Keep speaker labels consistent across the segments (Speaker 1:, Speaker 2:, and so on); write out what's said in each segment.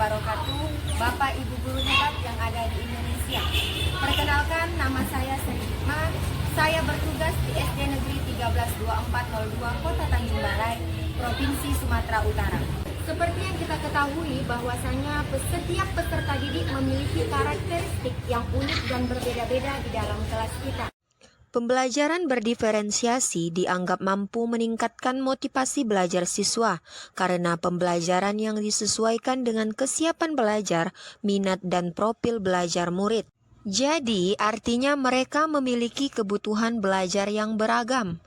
Speaker 1: wabarakatuh, Bapak Ibu guru hebat yang ada di Indonesia. Perkenalkan, nama saya Sri Hikmah. Saya bertugas di SD Negeri 132402 Kota Tanjung Balai, Provinsi Sumatera Utara. Seperti yang kita ketahui bahwasanya setiap peserta didik memiliki karakteristik yang unik dan berbeda-beda di dalam kelas kita.
Speaker 2: Pembelajaran berdiferensiasi dianggap mampu meningkatkan motivasi belajar siswa karena pembelajaran yang disesuaikan dengan kesiapan belajar, minat dan profil belajar murid. Jadi, artinya mereka memiliki kebutuhan belajar yang beragam.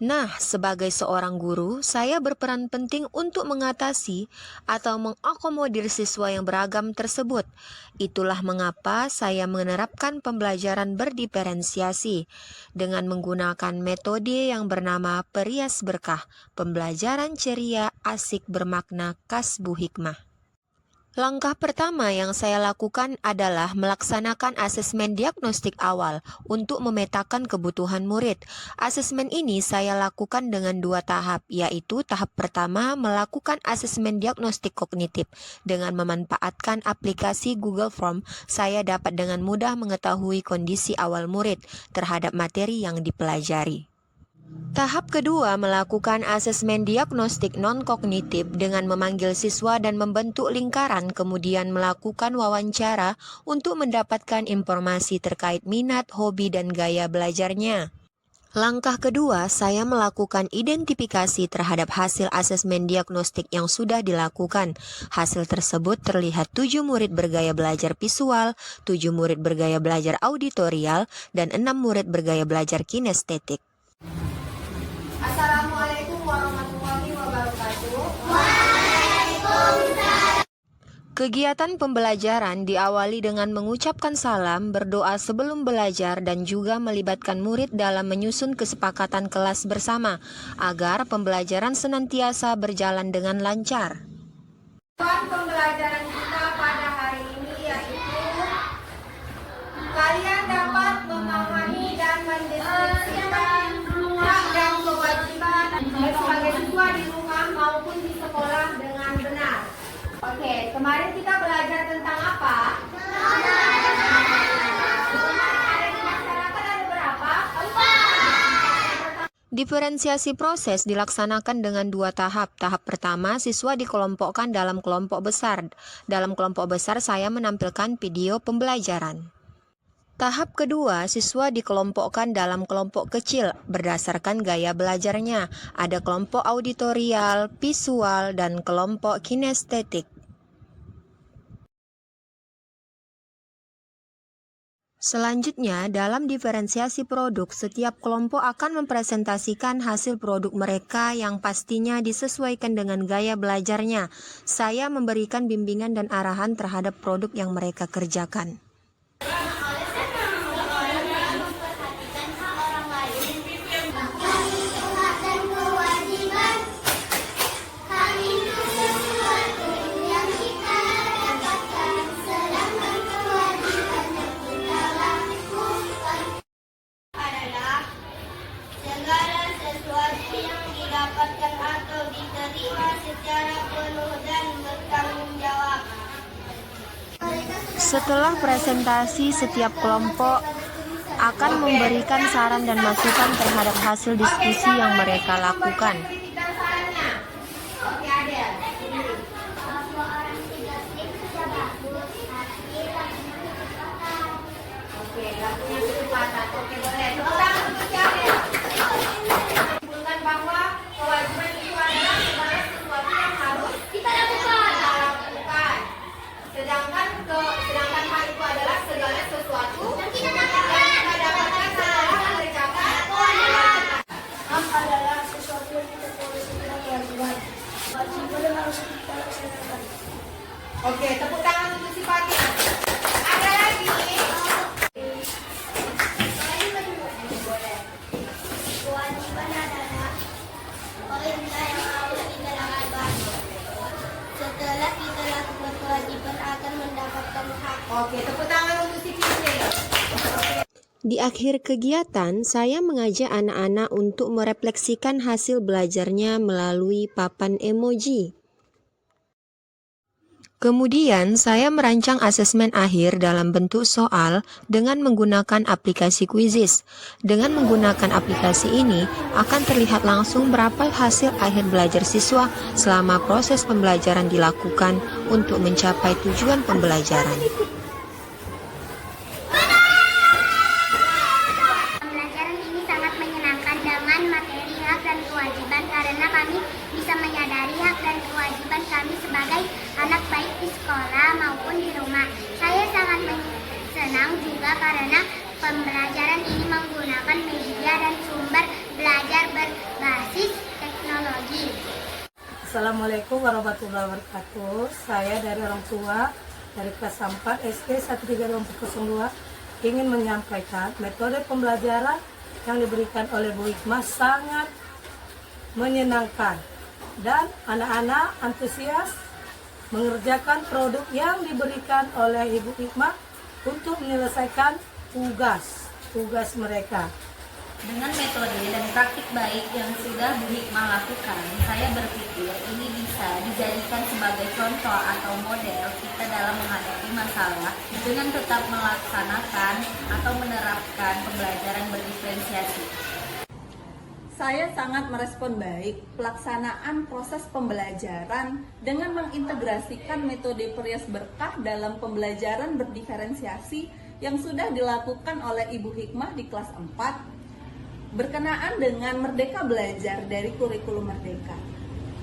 Speaker 2: Nah, sebagai seorang guru, saya berperan penting untuk mengatasi atau mengakomodir siswa yang beragam tersebut. Itulah mengapa saya menerapkan pembelajaran berdiferensiasi dengan menggunakan metode yang bernama Perias Berkah, pembelajaran ceria, asik, bermakna, kasbu hikmah. Langkah pertama yang saya lakukan adalah melaksanakan asesmen diagnostik awal untuk memetakan kebutuhan murid. Asesmen ini saya lakukan dengan 2 tahap, yaitu tahap pertama melakukan asesmen diagnostik kognitif. Dengan memanfaatkan aplikasi Google Form, saya dapat dengan mudah mengetahui kondisi awal murid terhadap materi yang dipelajari. Tahap kedua melakukan asesmen diagnostik non-kognitif dengan memanggil siswa dan membentuk lingkaran, kemudian melakukan wawancara untuk mendapatkan informasi terkait minat, hobi, dan gaya belajarnya. Langkah kedua, saya melakukan identifikasi terhadap hasil asesmen diagnostik yang sudah dilakukan. Hasil tersebut terlihat 7 murid bergaya belajar visual, 7 murid bergaya belajar auditorial, dan 6 murid bergaya belajar kinestetik.
Speaker 1: Assalamualaikum warahmatullahi wabarakatuh.
Speaker 2: Kegiatan pembelajaran diawali dengan mengucapkan salam, berdoa sebelum belajar, dan juga melibatkan murid dalam menyusun kesepakatan kelas bersama agar pembelajaran senantiasa berjalan dengan lancar.
Speaker 1: Tujuan pembelajaran kita pada hari ini yaitu kalian dapat memahami dan mendeskripsikan hak dan kewajiban sebagai siswa di rumah maupun di sekolah dengan benar. Oke, kemarin kita belajar tentang apa? Ada di masyarakat ada berapa? 4.
Speaker 2: Diferensiasi proses dilaksanakan dengan 2 tahap. Tahap pertama, siswa dikelompokkan dalam kelompok besar. Dalam kelompok besar, saya menampilkan video pembelajaran. Tahap kedua, siswa dikelompokkan dalam kelompok kecil berdasarkan gaya belajarnya. Ada kelompok auditorial, visual, dan kelompok kinestetik. Selanjutnya, dalam diferensiasi produk, setiap kelompok akan mempresentasikan hasil produk mereka yang pastinya disesuaikan dengan gaya belajarnya. Saya memberikan bimbingan dan arahan terhadap produk yang mereka kerjakan.
Speaker 3: Segala sesuatu yang didapatkan atau diterima secara penuh dan bertanggung jawab.
Speaker 2: Setelah presentasi, setiap kelompok akan memberikan saran dan masukan terhadap hasil diskusi yang mereka lakukan.
Speaker 1: Oke, ada. Oke, lakunya kecepatan. Oke, boleh. Tepuk tangan untuk siapa? Simpulkan bahwa kewajiban itu adalah segala sesuatu yang harus kita lakukan. Sedangkan hal itu adalah segala sesuatu yang kita dapatkan setelah mengerjakan kewajiban.
Speaker 3: Hak adalah sesuatu yang kita boleh segera lakukan. Kewajiban harus kita laksanakan.
Speaker 1: Oke, tepuk tangan untuk si Fatih. Ada lagi?
Speaker 3: Kewajiban adalah perintah yang harus kita lakukan. Setelah kita lakukan kewajiban akan mendapatkan hak.
Speaker 1: Oke, tepuk tangan untuk si Fitri.
Speaker 2: Di akhir kegiatan, saya mengajak anak-anak untuk merefleksikan hasil belajarnya melalui papan emoji. Kemudian, saya merancang asesmen akhir dalam bentuk soal dengan menggunakan aplikasi Quizizz. Dengan menggunakan aplikasi ini, akan terlihat langsung berapa hasil akhir belajar siswa selama proses pembelajaran dilakukan untuk mencapai tujuan pembelajaran.
Speaker 3: Pembelajaran ini sangat menyenangkan dengan materi hak dan kewajiban karena kami bisa menyadari hak dan kewajiban kami sebagai anak baik di sekolah maupun di rumah. Saya sangat senang juga karena pembelajaran ini menggunakan media dan sumber belajar berbasis teknologi.
Speaker 4: Assalamualaikum warahmatullahi wabarakatuh. Saya dari orang tua dari kelas 4 SD 132402 ingin menyampaikan metode pembelajaran yang diberikan oleh Bu Hikmah sangat menyenangkan dan anak-anak antusias mengerjakan produk yang diberikan oleh Ibu Hikmah untuk menyelesaikan tugas mereka.
Speaker 5: Dengan metode dan praktik baik yang sudah Bu Hikmah lakukan, saya berpikir ini bisa dijadikan sebagai contoh atau model kita dalam menghadapi masalah dengan tetap melaksanakan atau menerapkan pembelajaran berdiferensiasi.
Speaker 6: Saya sangat merespon baik pelaksanaan proses pembelajaran dengan mengintegrasikan metode Perias Berkah dalam pembelajaran berdiferensiasi yang sudah dilakukan oleh Ibu Hikmah di kelas 4 berkenaan dengan Merdeka Belajar dari kurikulum Merdeka.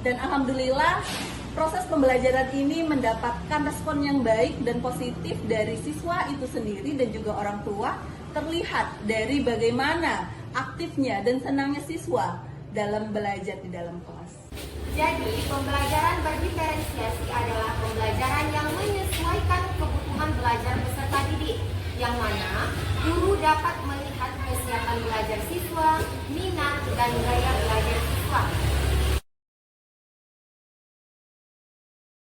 Speaker 6: Dan alhamdulillah proses pembelajaran ini mendapatkan respon yang baik dan positif dari siswa itu sendiri dan juga orang tua, terlihat dari bagaimana aktifnya dan senangnya siswa dalam belajar di dalam kelas.
Speaker 1: Jadi, pembelajaran berdiferensiasi adalah pembelajaran yang menyesuaikan kebutuhan belajar peserta didik, yang mana guru dapat melihat kesiapan belajar siswa, minat, dan gaya belajar siswa.